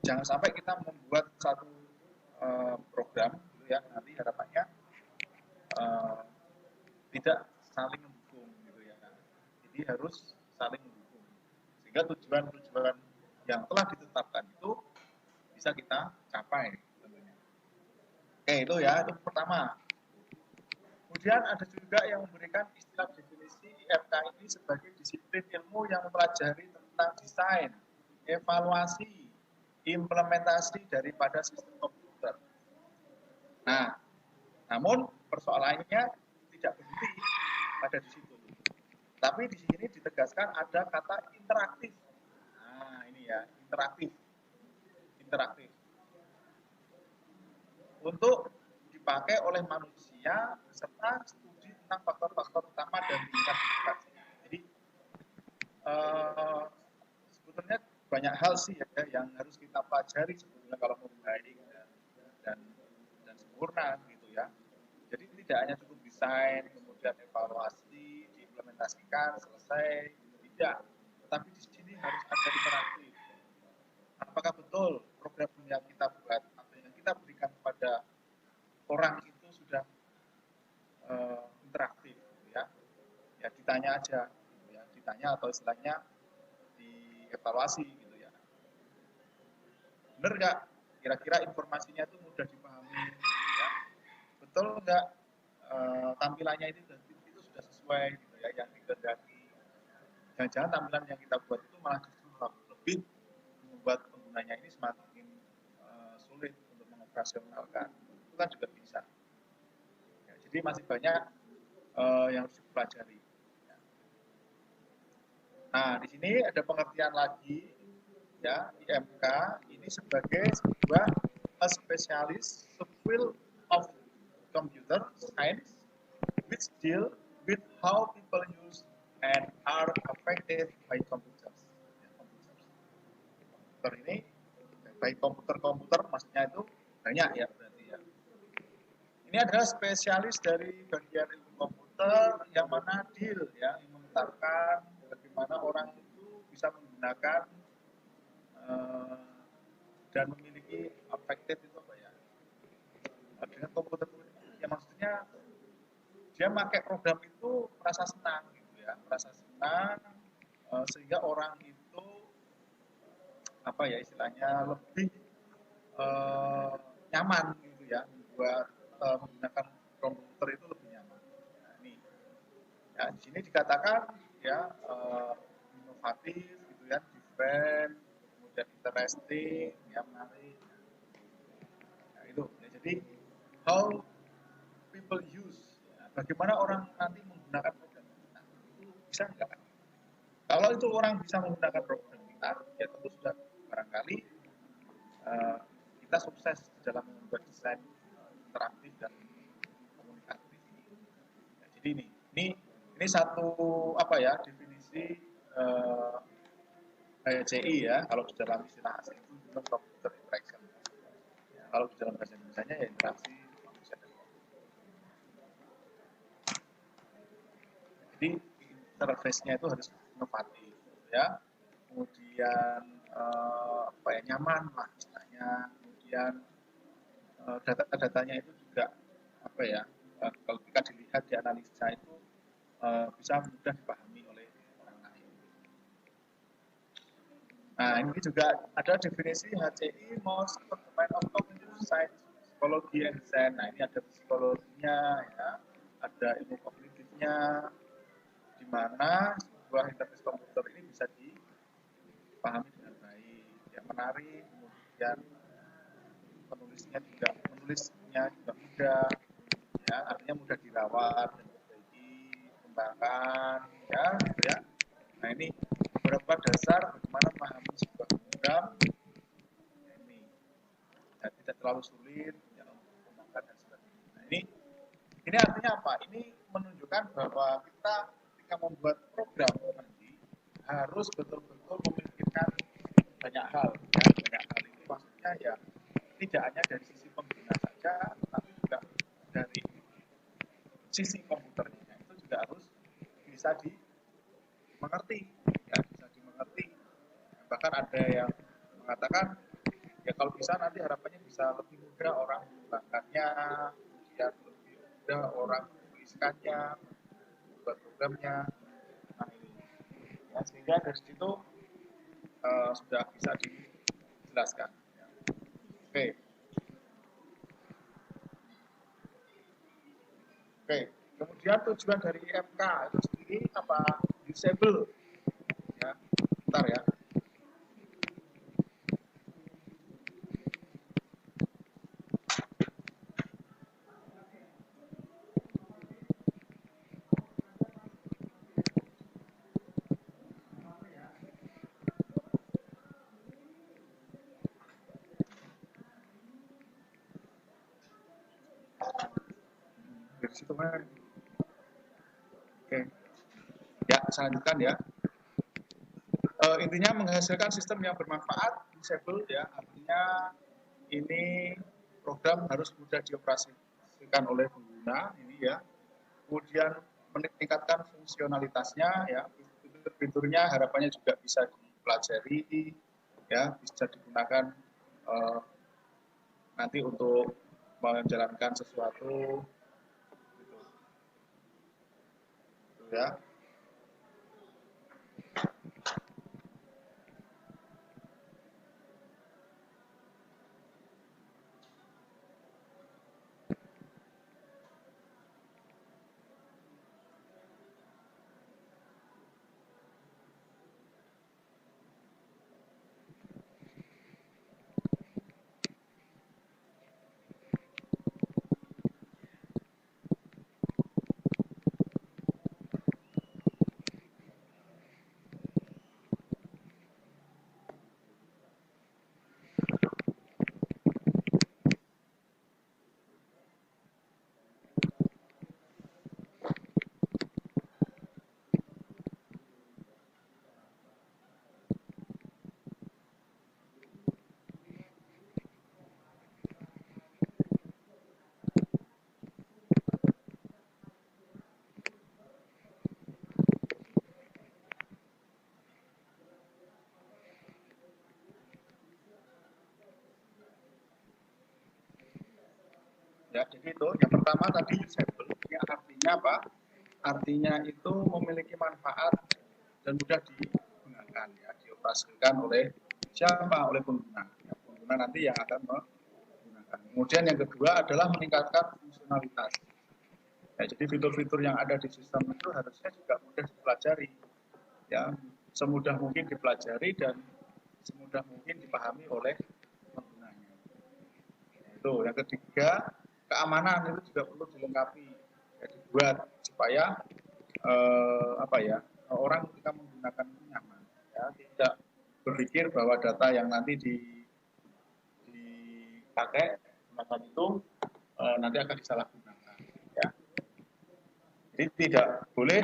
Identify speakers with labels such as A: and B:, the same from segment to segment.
A: jangan sampai kita membuat satu program gitu ya, nanti harapannya tidak saling mendukung gitu ya. Jadi harus saling mendukung sehingga tujuan-tujuan yang telah ditetapkan itu bisa kita capai tentunya. Oke, itu ya, itu pertama. Kemudian ada juga yang memberikan istilah definisi IMK ini sebagai disiplin ilmu yang mempelajari tentang desain, evaluasi, implementasi daripada sistem komputer. Nah, namun persoalannya tidak berhenti pada di situ. Tapi di sini ditegaskan ada kata interaktif. Nah, ini ya, interaktif. Interaktif. Untuk dipakai oleh manusia serta studi tentang faktor-faktor utama dan tingkat interaksi. Jadi sebetulnya banyak hal sih ya yang harus kita pelajari sebetulnya kalau mau baik dan sempurna gitu ya. Jadi tidak hanya cukup desain, kemudian evaluasi, diimplementasikan, selesai, tidak. Tetapi di sini harus ada interaksi. Apakah betul program yang kita buat atau yang kita berikan kepada orang itu sudah interaktif, gitu ya? Ya ditanya aja, gitu ya, ditanya atau istilahnya dievaluasi, gitu ya. Benar nggak? Kira-kira informasinya itu mudah dipahami, ya? Betul nggak? Tampilannya itu sudah sesuai, gitu ya, yang dikehendaki. Jangan-jangan tampilan yang kita buat itu malah justru lebih membuat penggunanya ini semakin sulit untuk mengoperasionalkan. Itu kan juga bisa. Ya, jadi masih banyak yang harus dipelajari. Nah, di sini ada pengertian lagi, ya, IMK ini sebagai sebuah spesialis field of computer science which deal with how people use and are affected by computers. Ya, komputer ini, baik komputer maksudnya itu banyak ya berarti ya. Ini adalah spesialis dari bagian ilmu komputer yang mana deal ya, yang memetakan bagaimana orang itu bisa menggunakan dan memiliki affected itu apa ya, dengan komputer ya, maksudnya dia pakai program itu merasa senang gitu ya, merasa senang sehingga orang itu apa ya istilahnya lebih nyaman gitu ya, membuat menggunakan komputer itu lebih nyaman. Nah, ini ya di sini dikatakan ya inovatif gitu ya, different, kemudian interesting, ya menarik. Nah, itu ya, jadi how people use, ya, bagaimana orang nanti menggunakan program kita, itu bisa enggak? Kalau itu orang bisa menggunakan program kita, ya tentu sudah barangkali kita sukses dalam membuat desain interaktif dan komunikatif. Ya, jadi ini satu apa ya definisi CI ya, kalau di dalam istilah asing itu human computer interaction. Ya, kalau di dalam bahasa Indonesia ya interaksi manusia dan komputer. Jadi interface-nya itu harus inovatif ya. Kemudian apa ya, nyaman lah istilahnya. Kemudian data-datanya itu juga apa ya, kalau kita dilihat dianalisa itu bisa mudah dipahami oleh orang lain. Nah, ini juga ada definisi HCI, Most Domain of Cognitive Science, Psikologi and Design. Nah, ini ada psikologinya, ya, ada ilmu kognitifnya, di mana sebuah interface komputer ini bisa dipahami dengan baik, yang menarik, kemudian menulisnya juga mudah, ya, artinya mudah dirawat dan diperbaiki, dikembangkan, ya, gitu ya. Nah, ini beberapa dasar bagaimana memahami sebuah program. Ini ya, tidak terlalu sulit, ya, mengembangkan dan sebagainya. Nah, ini artinya apa? Ini menunjukkan bahwa kita ketika membuat program nanti harus betul-betul memikirkan banyak hal. Ya, banyak hal ini maksudnya ya tidak hanya dari sisi pengguna saja, tapi juga dari sisi komputernya itu juga harus bisa dimengerti, ya, bisa dimengerti. Bahkan ada yang mengatakan Ya kalau bisa nanti harapannya bisa lebih mudah orang menggunakannya, kemudian lebih mudah orang menuliskannya, buat programnya. Nah ini ya, sehingga dari situ sudah bisa dijelaskan. Ya. Oke. Oke. Kemudian tujuan dari MK itu sendiri apa? Usable. Ya, bentar ya. Dari situ kan. Oke. Ya, saya lanjutkan ya. Intinya menghasilkan sistem yang bermanfaat, usable ya, artinya ini program harus mudah dioperasikan oleh pengguna ini ya. Kemudian meningkatkan fungsionalitasnya ya, fitur-fiturnya harapannya juga bisa dipelajari ya, bisa digunakan nanti untuk menjalankan sesuatu gitu. Ya. Ya, jadi itu yang pertama tadi usable, ya artinya apa? Artinya itu memiliki manfaat dan mudah digunakan, ya, dioperasikan oleh siapa? Oleh pengguna. Ya, pengguna nanti yang akan menggunakan. Kemudian yang kedua adalah meningkatkan fungsionalitas. Ya, jadi fitur-fitur yang ada di sistem itu harusnya juga mudah dipelajari, ya, semudah mungkin dipelajari dan semudah mungkin dipahami oleh penggunanya. Itu yang ketiga, keamanan itu juga perlu dilengkapi, ya, dibuat supaya apa ya, orang ketika menggunakan itu nyaman, ya, tidak berpikir bahwa data yang nanti dipakai gunakan itu nanti akan disalahgunakan, ya. Jadi tidak boleh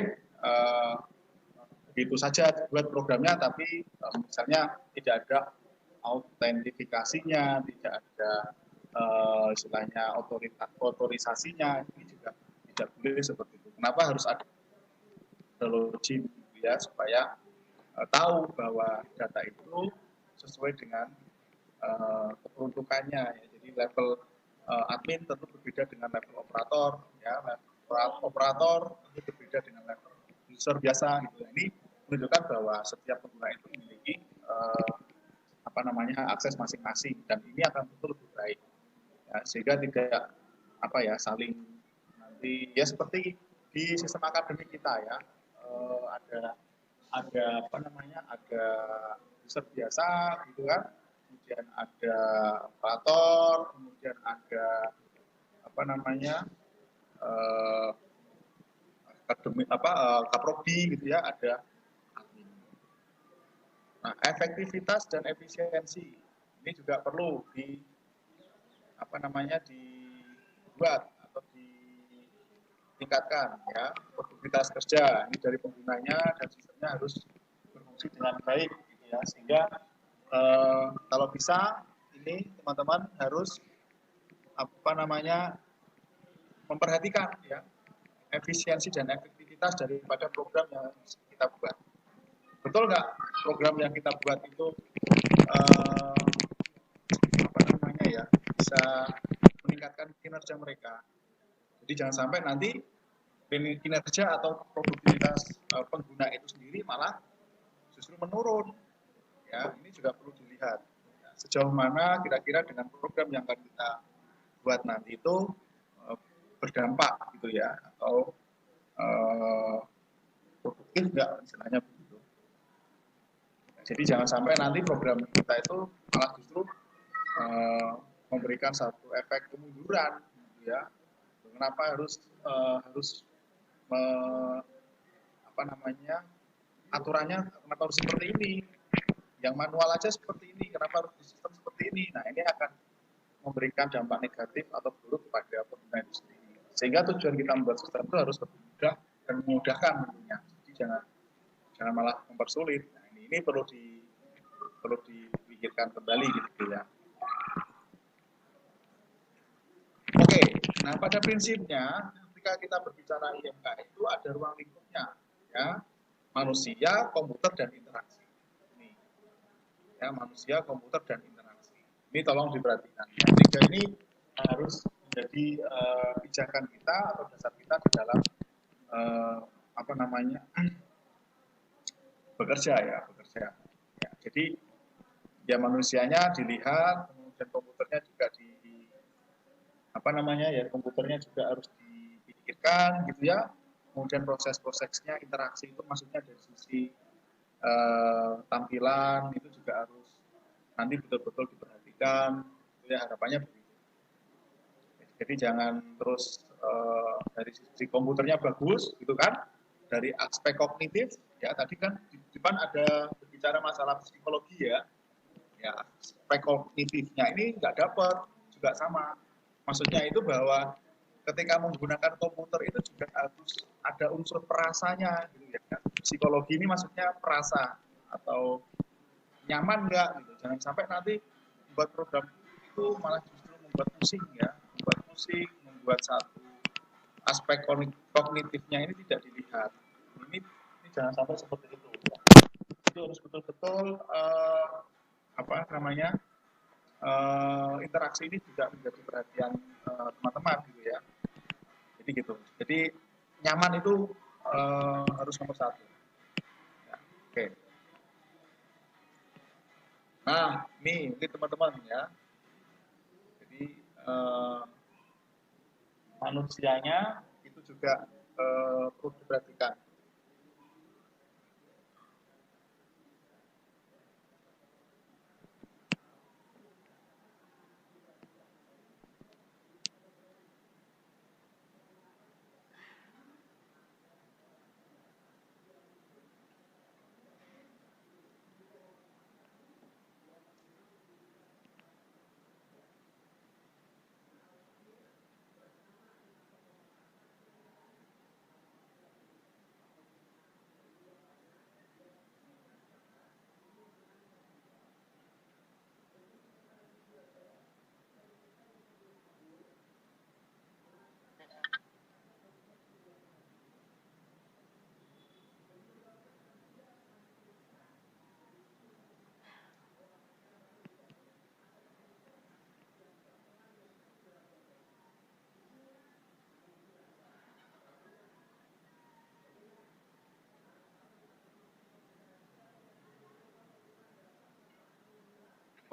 A: begitu saja buat programnya, tapi misalnya tidak ada autentifikasinya, tidak ada istilahnya otorisasinya, ini juga tidak boleh seperti itu. Kenapa harus ada login gitu ya, supaya tahu bahwa data itu sesuai dengan keperuntukannya ya. Jadi level admin tentu berbeda dengan level operator ya, level operator tentu berbeda dengan level user biasa gitu. Ini menunjukkan bahwa setiap pengguna itu memiliki apa namanya akses masing-masing, dan ini akan tentu lebih baik ya, sehingga tidak apa ya saling nanti ya seperti di sistem akademik kita ya, ada apa namanya, ada user biasa gitu kan, kemudian ada operator, kemudian ada apa namanya akademik apa kaprodi gitu ya, ada admin. Nah, efektivitas dan efisiensi ini juga perlu di apa namanya dibuat atau ditingkatkan ya, produktivitas kerja ini dari penggunanya dan sistemnya harus berfungsi dengan baik gitu ya, sehingga kalau bisa ini teman-teman harus apa namanya memperhatikan ya efisiensi dan efektivitas daripada program yang kita buat. Betul nggak program yang kita buat itu bisa meningkatkan kinerja mereka. Jadi jangan sampai nanti kinerja atau produktivitas pengguna itu sendiri malah justru menurun. Ya, ini juga perlu dilihat. Ya, sejauh mana kira-kira dengan program yang akan kita buat nanti itu berdampak gitu ya, atau produktif nggak istilahnya begitu. Jadi jangan sampai nanti program kita itu malah justru memberikan satu efek kemunduran, gitu ya. Kenapa harus apa namanya, aturannya kenapa harus seperti ini? Yang manual aja seperti ini, kenapa harus di sistem seperti ini? Nah, ini akan memberikan dampak negatif atau buruk pada pengguna itu sendiri. Sehingga tujuan kita membuat sistem itu harus lebih mudah dan memudahkan tentunya. Jadi jangan malah mempersulit. Nah, ini perlu dipikirkan kembali gitu ya. Oke, nah pada prinsipnya ketika kita berbicara IMK itu ada ruang lingkupnya, ya, manusia, komputer, dan interaksi. Ini, ya, manusia, komputer, dan interaksi. Ini tolong diperhatikan. Tiga ini harus menjadi pijakan kita atau dasar kita di dalam apa namanya bekerja. Ya. Jadi ya manusianya dilihat, kemudian komputernya juga komputernya juga harus dipikirkan gitu ya. Kemudian proses-prosesnya, interaksi itu maksudnya dari sisi tampilan itu juga harus nanti betul-betul diperhatikan, gitu ya, harapannya begitu. Jadi jangan terus dari sisi komputernya bagus gitu kan, dari aspek kognitif ya, tadi kan di depan ada berbicara masalah psikologi ya, aspek kognitifnya ini nggak dapat juga sama. Maksudnya itu bahwa ketika menggunakan komputer itu juga harus ada unsur perasanya gitu ya. Psikologi ini maksudnya perasa atau nyaman nggak gitu. Jangan sampai nanti membuat program itu malah justru membuat pusing ya, membuat satu aspek kognitifnya ini tidak dilihat. Ini jangan sampai seperti itu. Itu harus betul-betul interaksi ini juga menjadi perhatian teman-teman gitu ya. Jadi gitu. Jadi nyaman itu harus nomor satu. Ya, oke. Nah, ini teman-teman ya. Jadi manusianya itu juga perlu diperhatikan.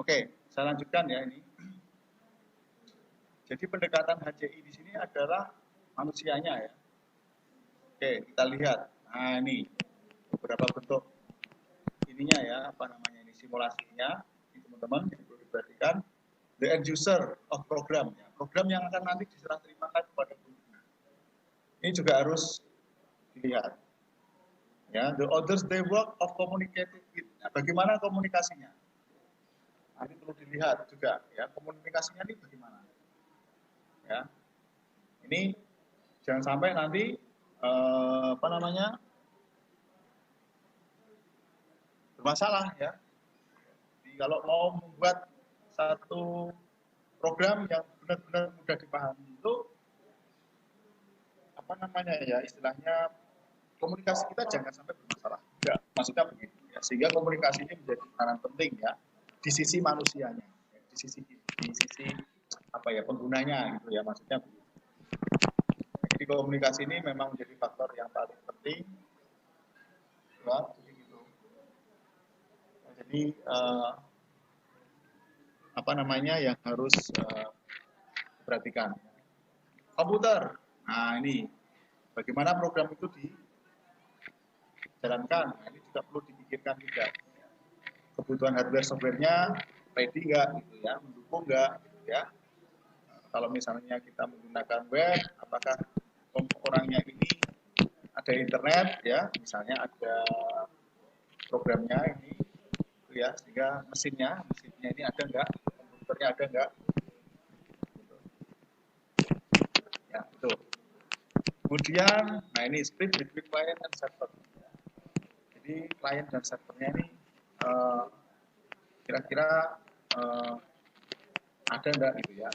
A: Oke, saya lanjutkan ya ini. Jadi pendekatan HCI di sini adalah manusianya ya. Oke, kita lihat. Nah, ini beberapa bentuk ininya ya, ini simulasinya, ini teman-teman yang perlu diperhatikan. The end user of program ya. Program yang akan nanti diserah terimakan kepada pengguna. Ini juga harus dilihat. Ya, the others they work of communicated with. Nah, bagaimana komunikasinya? Ini perlu dilihat juga ya, komunikasinya ini bagaimana ya. Ini jangan sampai nanti bermasalah ya. Jadi kalau mau membuat satu program yang benar-benar mudah dipahami itu istilahnya komunikasi kita jangan sampai bermasalah. Enggak, maksudnya begitu ya. Sehingga komunikasi ini menjadi peranan penting ya di sisi manusianya, di sisi apa ya penggunanya gitu ya, maksudnya. Jadi komunikasi ini memang menjadi faktor yang paling penting, ya. Jadi gitu. Jadi apa namanya yang harus diperhatikan. Komputer. Nah ini bagaimana program itu dijalankan. Nah, ini juga perlu dipikirkan juga. Kebutuhan hardware softwarenya ready nggak gitu ya, mendukung nggak gitu ya. Kalau misalnya kita menggunakan web, apakah orangnya ini ada internet ya, misalnya ada programnya ini gitu ya, sehingga mesinnya ini ada nggak, komputernya ada nggak, ya itu. Kemudian, nah ini split between client and server. Jadi client dan servernya ini kira-kira ada nggak gitu ya.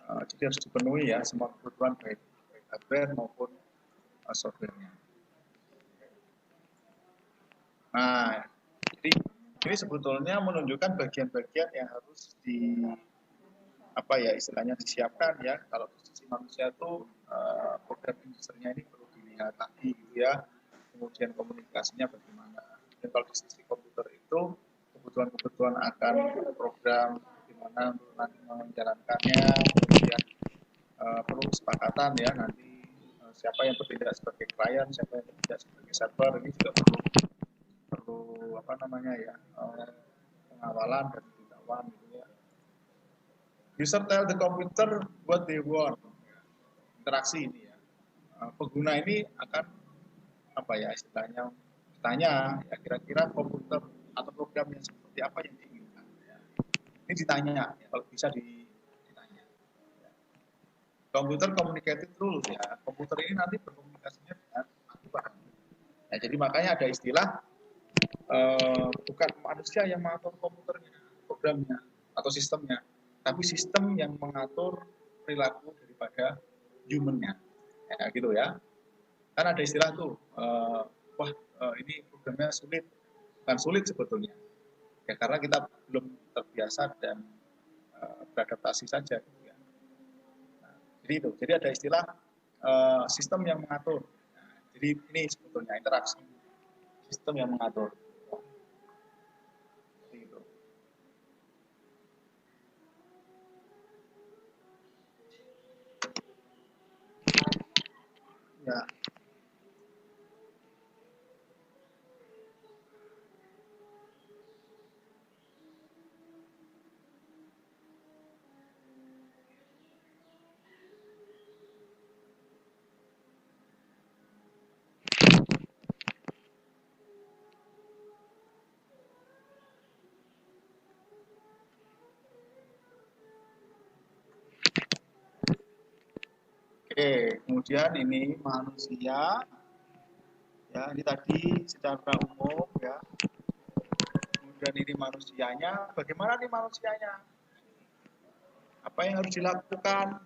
A: Jadi harus dipenuhi ya semua kebutuhan baik hardware maupun softwarenya. Nah, jadi ini sebetulnya menunjukkan bagian-bagian yang harus apa ya istilahnya disiapkan ya. Kalau di sisi manusia itu program industrinya ini perlu dilihat lagi gitu ya. Kemudian komunikasinya bagaimana. Dan kalau di sisi komputer itu kebutuhan-kebutuhan akan program bagaimana untuk nanti menjalankannya, kemudian perlu kesepakatan ya nanti siapa yang bertindak sebagai klien, siapa yang bertindak sebagai server, ini juga perlu apa namanya ya pengawalan dan pemberitahuan gitu ya. User tell the computer what they want. Interaksi ini ya. Pengguna ini akan apa ya istilahnya ditanya ya kira-kira komputer atau program yang seperti apa yang diinginkan. Ya. Ini ditanya ya, kalau bisa ditanya. Komputer communicated rules ya. Komputer ini nanti berkomunikasinya dengan Tuhan. Ya, jadi makanya ada istilah bukan manusia yang mengatur komputernya, programnya atau sistemnya, tapi sistem yang mengatur perilaku daripada human-nya. Ya, gitu ya. Kan ada istilah tuh, ini programnya sulit. Bukan sulit sebetulnya. Ya karena kita belum terbiasa dan beradaptasi saja. Gitu ya. Nah, jadi itu. Jadi ada istilah sistem yang mengatur. Nah, jadi ini sebetulnya interaksi sistem yang mengatur. Gitu. Ya. Oke, kemudian ini manusia, ya ini tadi secara umum ya. Kemudian ini manusianya, bagaimana nih manusianya? Apa yang harus dilakukan?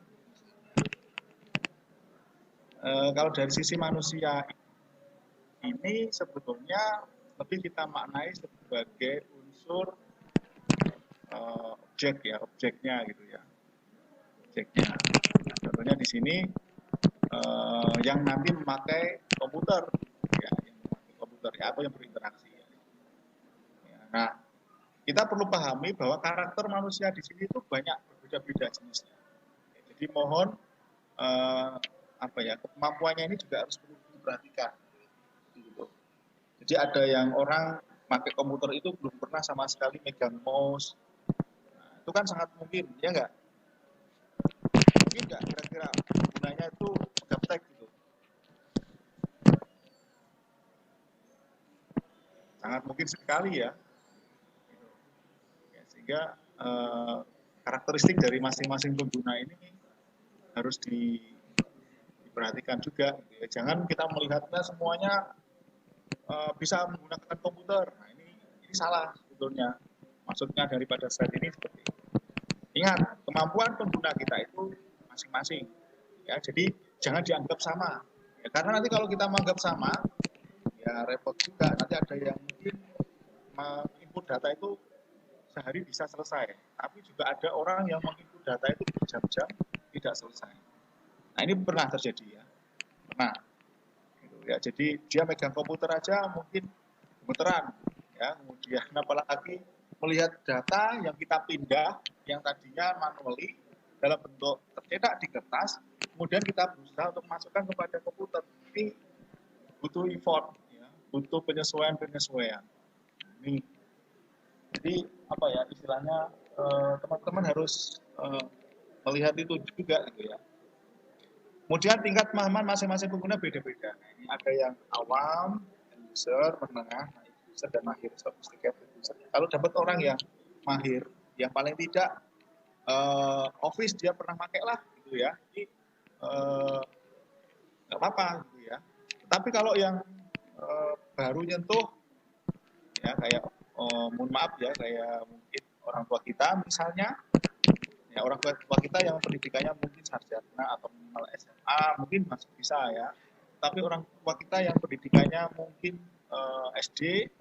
A: Kalau dari sisi manusia ini sebetulnya lebih kita maknai sebagai unsur objek ya, objeknya gitu ya, objeknya. Contohnya di sini yang nanti memakai komputer, ya, yang memakai komputer ya, atau yang berinteraksi. Ya. Nah, kita perlu pahami bahwa karakter manusia di sini itu banyak berbeda-beda jenisnya. Jadi mohon apa ya kemampuannya ini juga harus perlu diperhatikan. Gitu. Jadi ada yang orang pakai komputer itu belum pernah sama sekali megang mouse. Nah, itu kan sangat mungkin, ya enggak? Mungkin enggak kira-kira gunanya itu gaptek gitu. Sangat mungkin sekali ya. Sehingga karakteristik dari masing-masing pengguna ini harus diperhatikan juga. Gitu ya. Jangan kita melihatnya semuanya bisa menggunakan komputer. Nah, ini salah sebetulnya. Maksudnya daripada slide ini seperti itu. Ingat, kemampuan pengguna kita itu masing-masing. Ya, jadi jangan dianggap sama. Ya, karena nanti kalau kita menganggap sama, ya repot juga. Nanti ada yang mungkin input data itu sehari bisa selesai. Tapi juga ada orang yang menginput data itu berjam-jam tidak selesai. Nah ini pernah terjadi ya, pernah. Gitu ya. Jadi dia megang komputer aja mungkin gemeteran, ya. Kemudian apalagi melihat data yang kita pindah, yang tadinya manually dalam bentuk tercetak di kertas, kemudian kita berusaha untuk masukkan kepada komputer. Ini butuh effort, ya, butuh penyesuaian. Ini jadi apa ya istilahnya teman-teman harus melihat itu juga gitu ya. Kemudian tingkat pemahaman masing-masing pengguna beda-beda. Ini ada yang awam, user, menengah, user dan mahir, sophisticated user. Kalau dapat orang yang mahir, yang paling tidak Office dia pernah pakai lah gitu ya. Ini nggak apa-apa gitu ya. Tapi kalau yang baru nyentuh ya kayak mohon maaf ya kayak mungkin orang tua kita misalnya ya orang tua kita yang pendidikannya mungkin sarjana atau minimal SMA mungkin masih bisa ya tapi orang tua kita yang pendidikannya mungkin SD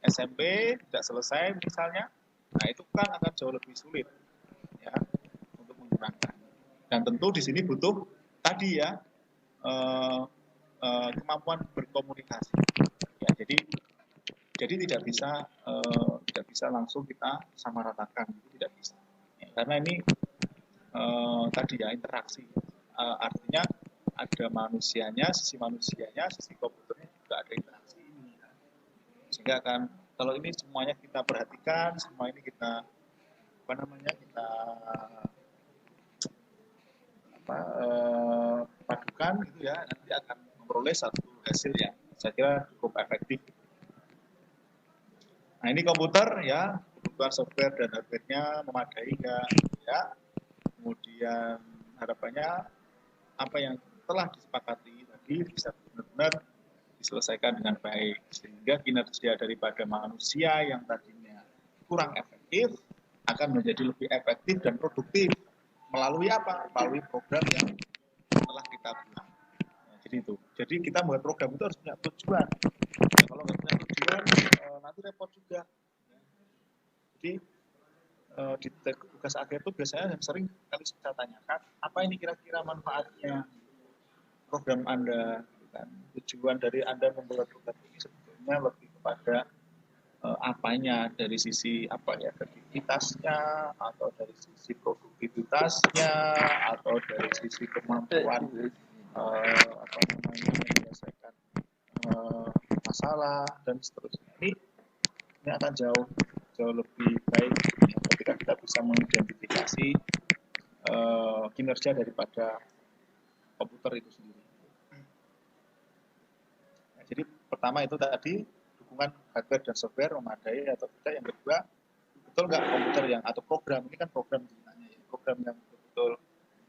A: SMP tidak selesai misalnya nah itu kan akan jauh lebih sulit ya untuk menggunakan dan tentu di sini butuh tadi ya kemampuan berkomunikasi ya jadi tidak bisa langsung kita samaratakan itu tidak bisa ya, karena ini tadi ya interaksi artinya ada manusianya sisi komputernya juga ada interaksi ini ya. Sehingga kan kalau ini semuanya kita perhatikan semua ini kita kita padukan gitu ya nanti akan memperoleh satu hasil yang saya kira cukup efektif. Nah ini komputer ya kebutuhan software dan hardware-nya memadai enggak ya kemudian harapannya apa yang telah disepakati tadi bisa benar-benar diselesaikan dengan baik sehingga kinerja daripada manusia yang tadinya kurang efektif akan menjadi lebih efektif dan produktif melalui apa? Melalui program yang telah kita buat. Nah, jadi itu. Jadi kita membuat program itu harus punya tujuan. Nah, kalau nggak punya tujuan nanti repot juga. Jadi di tugas akhir itu biasanya yang sering kali saya tanyakan apa ini kira-kira manfaatnya program Anda kan tujuan dari Anda membuat program ini sebetulnya lebih kepada apanya dari sisi apa ya kreativitasnya atau dari sisi produktivitasnya atau dari sisi kemampuan apa namanya menyelesaikan masalah dan seterusnya ini akan jauh lebih baik ketika kita bisa mengidentifikasi kinerja daripada komputer itu sendiri. Nah, jadi pertama itu tadi dukungan hardware dan software memadai atau tidak. Yang kedua betul nggak komputer yang atau program ini kan program sebenarnya ya, program yang betul-betul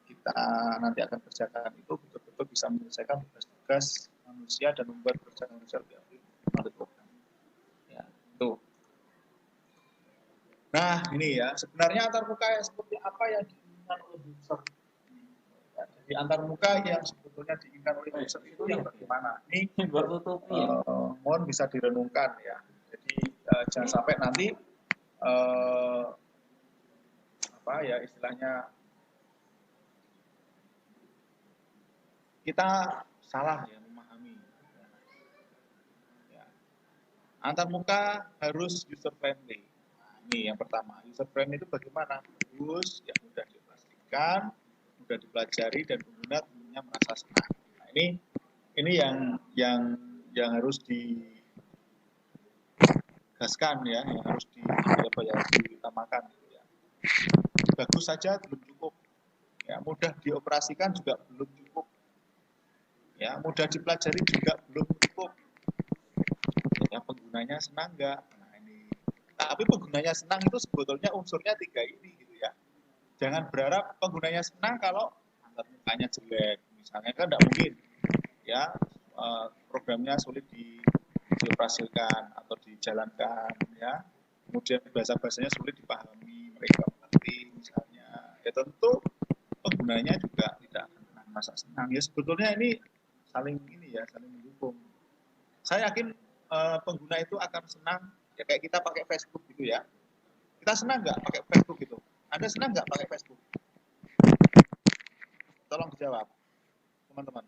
A: kita nanti akan kerjakan itu betul-betul bisa menyelesaikan tugas-tugas manusia dan membuat kerja manusia lebih efektif melalui program. Ya, itu. Nah ini ya sebenarnya antar muka seperti apa yang diinginkan oleh user. Di antar muka yang sebetulnya diinginkan oleh user itu yang bagaimana? Ini mohon bisa direnungkan ya. Jadi jangan sampai nanti apa ya istilahnya kita salah ya memahami. Ya. Antar muka harus user friendly. Nah, ini yang pertama. User friendly itu bagaimana? Bagus, yang mudah dipastikan, mudah dipelajari dan pengguna tentunya merasa senang. Nah, ini yang harus digaskan ya, yang harus diutamakan ya. Bagus saja belum cukup. Ya, mudah dioperasikan juga belum cukup. Ya, mudah dipelajari juga belum cukup. Ya, penggunanya senang enggak? Nah, ini. Tapi penggunanya senang itu sebetulnya unsurnya 3 ini gitu ya. Jangan berharap penggunanya senang kalau antar mukanya jelek. Misalnya kan tidak mungkin ya programnya sulit dioperasikan atau dijalankan ya. Kemudian bahasa-bahasanya sulit dipahami, mereka mengerti misalnya. Ya tentu penggunanya juga tidak akan merasa senang. Ya sebetulnya ini saling mendukung. Saya yakin pengguna itu akan senang ya kayak kita pakai Facebook gitu ya. Kita senang nggak pakai Facebook itu? Anda senang nggak pakai Facebook? Tolong dijawab, teman-teman.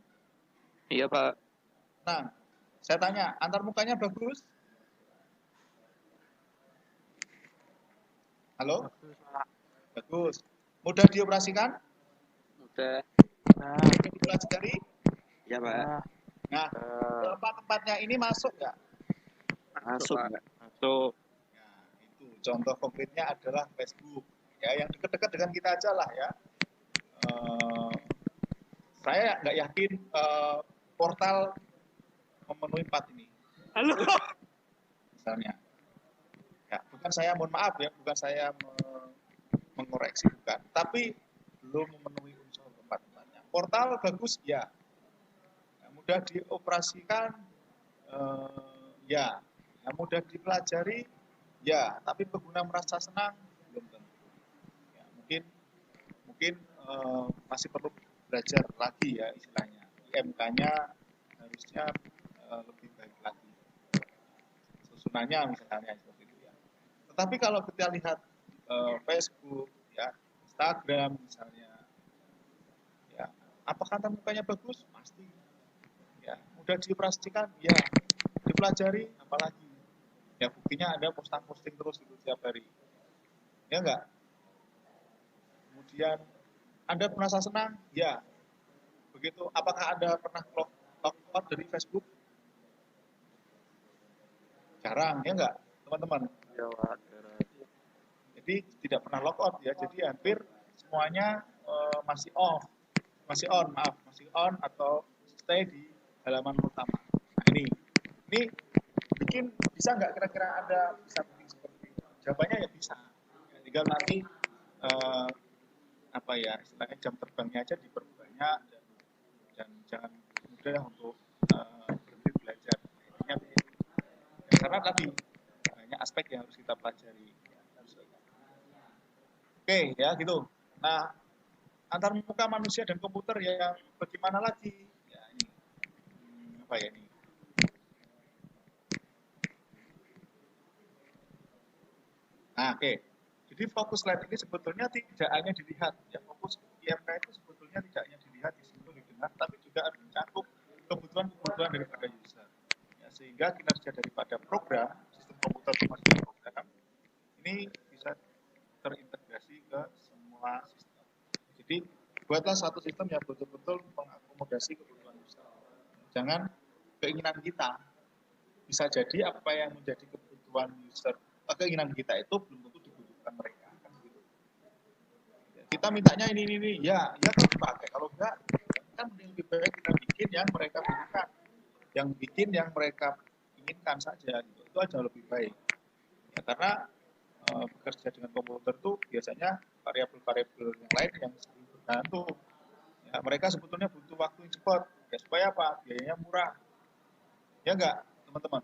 B: Iya, Pak.
A: Nah, saya tanya, antar mukanya bagus? Halo? Bagus. Mudah dioperasikan?
B: Udah.
A: Mudah dipelajari?
B: Iya, Pak.
A: Nah, tempat-tempatnya ini masuk nggak?
B: Masuk, Pak. Masuk.
A: Nah, itu contoh konkretnya adalah Facebook. Ya, yang dekat-dekat dengan kita aja lah ya. Saya nggak yakin portal memenuhi 4 ini.
B: Halo.
A: Misalnya. Ya, bukan saya, mohon maaf ya, bukan saya mengoreksi, bukan. Tapi belum memenuhi unsur 4-empatnya. Portal bagus, ya. Mudah dioperasikan, ya. Mudah dipelajari, ya. Tapi pengguna merasa senang, belum tentu. Ya, mungkin masih perlu belajar lagi ya istilahnya. IMK-nya harusnya lebih baik lagi. Susunannya misalnya seperti itu ya. Tetapi kalau kita lihat Facebook, ya, Instagram misalnya, ya, apakah antar mukanya bagus? Pasti. Ya, mudah dioperasikan, ya. Dipelajari, apalagi. Ya, buktinya Anda posting terus gitu tiap hari. Ya enggak? Kemudian Anda merasa senang? Ya. Begitu. Apakah Anda pernah log out dari Facebook? Jarang, ya enggak, teman-teman?
B: Ya, Pak.
A: Jadi tidak pernah log out ya. Jadi hampir semuanya masih on, masih on atau stay di halaman utama. Nah, ini bikin bisa nggak kira-kira Anda bisa bikin seperti itu? Jawabannya ya bisa. Ya, tinggal nanti apa ya istilahnya jam terbangnya aja diperbanyak dan jangan mudah untuk berhenti belajar. Intinya begitu. Ya, karena tadi banyak aspek yang harus kita pelajari. Oke, ya gitu. Nah, antar muka manusia dan komputer yang bagaimana lagi? Ya, ini apa ya ini? Nah, oke. Jadi fokus slide ini sebetulnya tidak hanya dilihat, ya fokus IMK itu sebetulnya tidak hanya dilihat di situ didengar, tapi juga harus mencakup kebutuhan-kebutuhan daripada user. Ya, sehingga kinerja daripada program, sistem komputer termasuk program, ini bisa terintegrasi ke semua sistem. Jadi buatlah satu sistem yang betul-betul mengakomodasi kebutuhan user. Jangan keinginan kita. Bisa jadi apa yang menjadi kebutuhan user, keinginan kita itu belum tentu dibutuhkan mereka. Kan gitu. Kita mintanya ini, ya kalau dipakai. Kalau enggak, kan lebih baik kita bikin yang mereka butuhkan, yang bikin yang mereka inginkan saja. Gitu. Itu aja lebih baik. Ya, karena bekerja dengan komputer tuh biasanya variabel-variabel yang lain yang sering bergantung. Ya, mereka sebetulnya butuh waktu yang cepat. Ya, supaya apa? Biayanya murah. Ya enggak, teman-teman?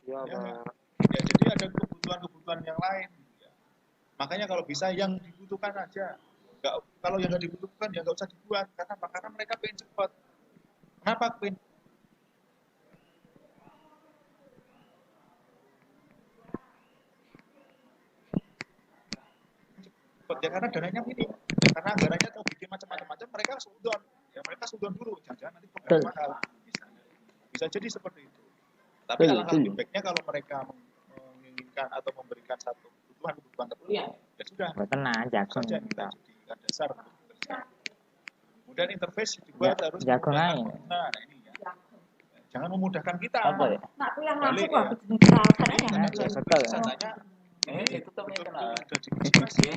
B: Ya,
A: Ya,
B: Pak.
A: ya, jadi ada kebutuhan-kebutuhan yang lain. Ya. Makanya kalau bisa yang dibutuhkan aja. Enggak, kalau yang nggak dibutuhkan ya nggak usah dibuat. Karena apa? Karena mereka pengen cepat. Kenapa pengen cepat? Ya karena dananya minim. Ya, karena anggarannya mau bikin macam-macam, mereka sudon. Ya mereka sudon dulu. Jangan-jangan nanti program mahal. Bisa jadi seperti itu. Tapi alangkah lebih baiknya kalau mereka menginginkan atau memberikan satu kebutuhan tertentu, ya sudah.
C: Tenang, jagung.
A: Saja kita jadikan dasar untuk bekerja. Kemudian interface dibuat harus
C: jagung
A: memudahkan
C: lain.
A: pengguna. Nah ini ya. Jangan memudahkan kita.
C: Apa ya?
A: Balik ya.
C: Betul.
A: Saya tanya, ini betul-betul sudah diuji mas ya?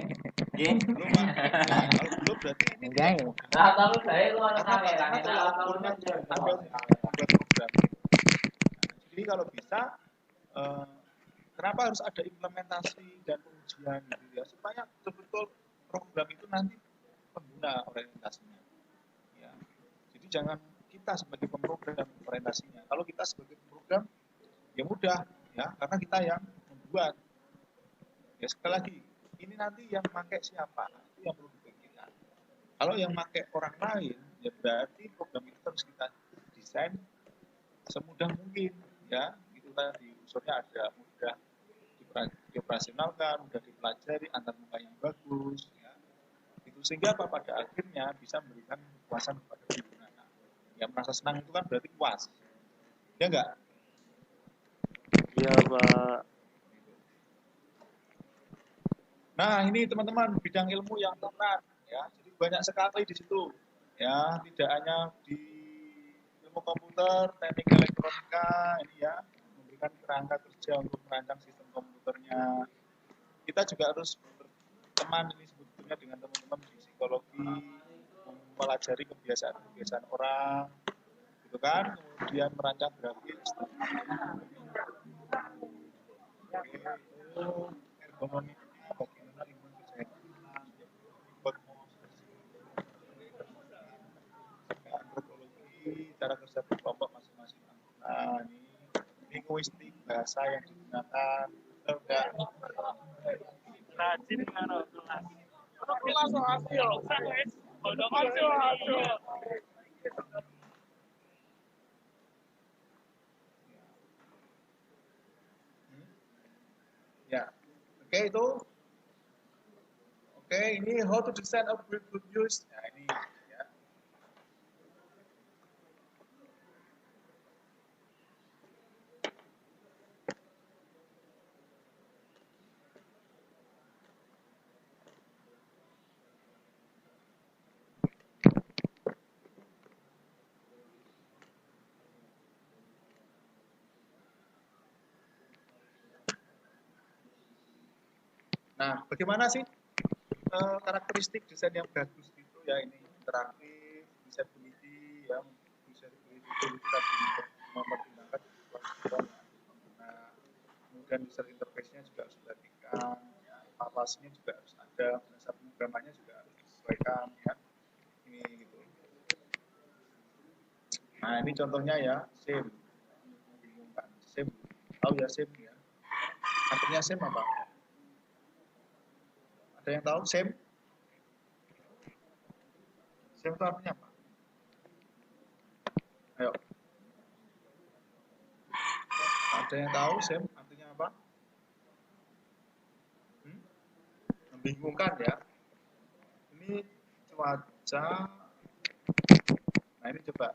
A: Belum pak. Nah, kalau belum berarti ini tidak dimudahkan. Karena telah ukurnya ada membuat program. Jadi kalau bisa, kenapa harus ada implementasi dan pengujian gitu ya, supaya betul-betul program itu nanti pengguna orientasinya. Ya. Jadi jangan kita sebagai pemrogram orientasinya. Kalau kita sebagai pemrogram, ya mudah, ya karena kita yang membuat. Ya sekali lagi, ini nanti yang pakai siapa? Itu yang perlu dipikirkan. Kalau yang pakai orang lain, ya berarti program itu harus kita desain semudah mungkin, ya itu tadi unsurnya ada mudah dioperasionalkan, mudah dipelajari, antar muka yang bagus, ya. Itu sehingga apa pada akhirnya bisa memberikan kepuasan kepada pengguna. Nah, yang merasa senang itu kan berarti puas, ya enggak?
B: Iya, Pak.
A: Nah, ini teman-teman bidang ilmu yang tepat, ya. Jadi banyak sekali di situ, ya. Tidak hanya di ilmu komputer, teknik elektronika, ini ya, memberikan kerangka kerja untuk merancang sistem komputernya. Kita juga harus berteman ini sebetulnya dengan teman-teman di psikologi, mempelajari kebiasaan-kebiasaan orang, gitu kan, kemudian merancang grafis. Oke, itu ergonomiknya bagaimana lingkungan kerja antropologi, cara kerja berkelompok masing-masing anggota, ini linguistik, bahasa yang digunakan, enggak
B: Rajin karo kelas.
A: ya. Oke, itu oke, ini how to design a good use. Nah, ini ya. Nah, bagaimana sih karakteristik desain yang bagus itu ya, ini interaktif, usability, ya, usability itu tadi mempertimbangkan kebutuhan pengguna, kemudian user interface-nya juga harus diperhatikan, ya, evaluasinya juga harus ada, bahasa pemrogramannya juga harus disesuaikan, ya, ini gitu. Nah, ini contohnya ya, SIM, membingungkan, SIM, tahu ya SIM ya, artinya SIM apa? Ada yang tahu SIM? SIM itu artinya apa? Ayo. Ada yang tahu SIM artinya apa? Membingungkan ya. Ini cuaca. Nah, ini coba.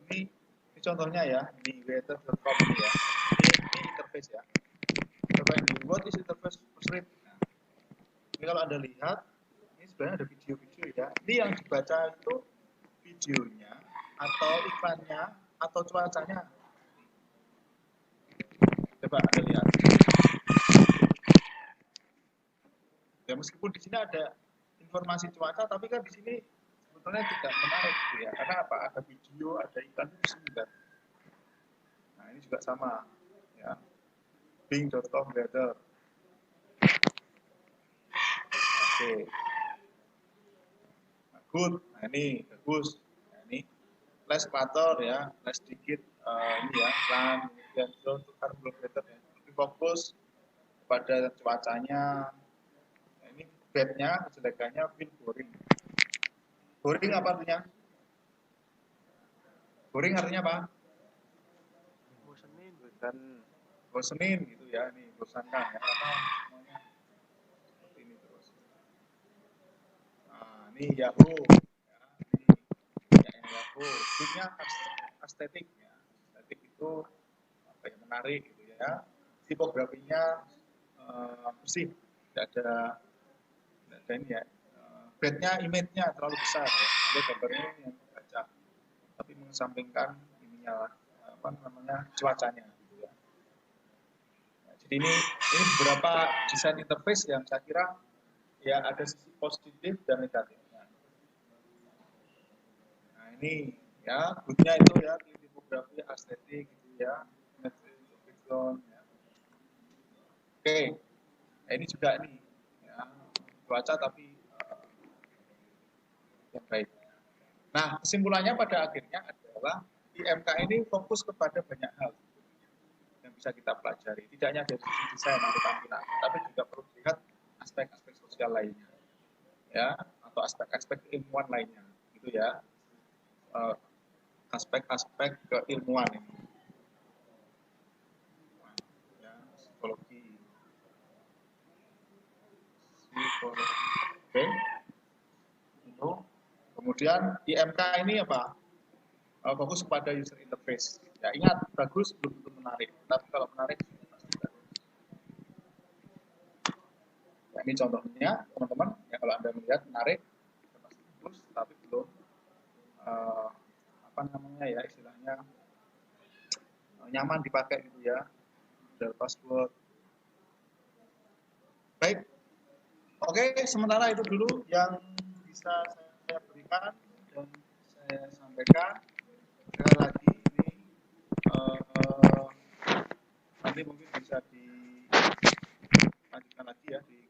A: Ini contohnya ya. Di weather.com ini ya. Ini interface ya. Coba ini. What is interface first? Nah, ini kalau Anda lihat, ini sebenarnya ada video-video ya. Ini yang dibaca itu videonya atau iklannya atau cuacanya. Coba Anda lihat. Ya meskipun di sini ada informasi cuaca, tapi kan di sini sebetulnya tidak menarik gitu ya. Karena apa? Ada video, ada iklan di sini kan. Nah ini juga sama ya. Bing.com weather. Oke. Nah, good. Nah ini bagus. Nah, ini les motor ya, les sedikit ini ya, iklan, kemudian untuk karbohidrat ya. Lebih fokus pada cuacanya. Nah, ini bednya, kejelekannya feel boring. Boring apa artinya? Boring artinya apa?
B: Bosenin, bosan.
A: Bosenin gitu ya, ini bosankan ya, karena semuanya seperti ini terus. Nah, ini Yahoo, ya, ini ya, Yahoo. Bentuknya estetik ya, estetik itu apa ya, menarik gitu ya. Tipografinya bersih, tidak ada ini ya. Bednya, image-nya terlalu besar ya, dia gambarnya yang baca, tapi mengesampingkan ininya apa namanya cuacanya. Gitu ya. Nah, jadi ini beberapa desain interface yang saya kira ya ada sisi positif dan negatifnya. Nah ini ya goodnya itu ya tipografi estetik gitu ya, background ya. Oke, nah, ini juga nih ya, cuaca tapi yang baik. Nah kesimpulannya pada akhirnya adalah IMK ini fokus kepada banyak hal yang bisa kita pelajari. Tidak hanya dari sisi desain atau tampilan, tapi juga perlu dilihat aspek-aspek sosial lainnya, ya, atau aspek-aspek keilmuan lainnya, gitu ya, aspek-aspek keilmuan ini, ya, psikologi. Oke. Itu. Kemudian IMK ini apa? Fokus pada user interface. Ya ingat, bagus belum tentu menarik. Tapi kalau menarik pasti bagus. Ya, ini contohnya teman-teman. Ya kalau Anda melihat menarik, pasti bagus, tapi belum apa namanya ya istilahnya nyaman dipakai gitu ya. Model password. Baik. Oke, sementara itu dulu yang bisa saya berikan dan saya sampaikan. Sekali lagi ini nanti mungkin bisa dilanjutkan lagi ya di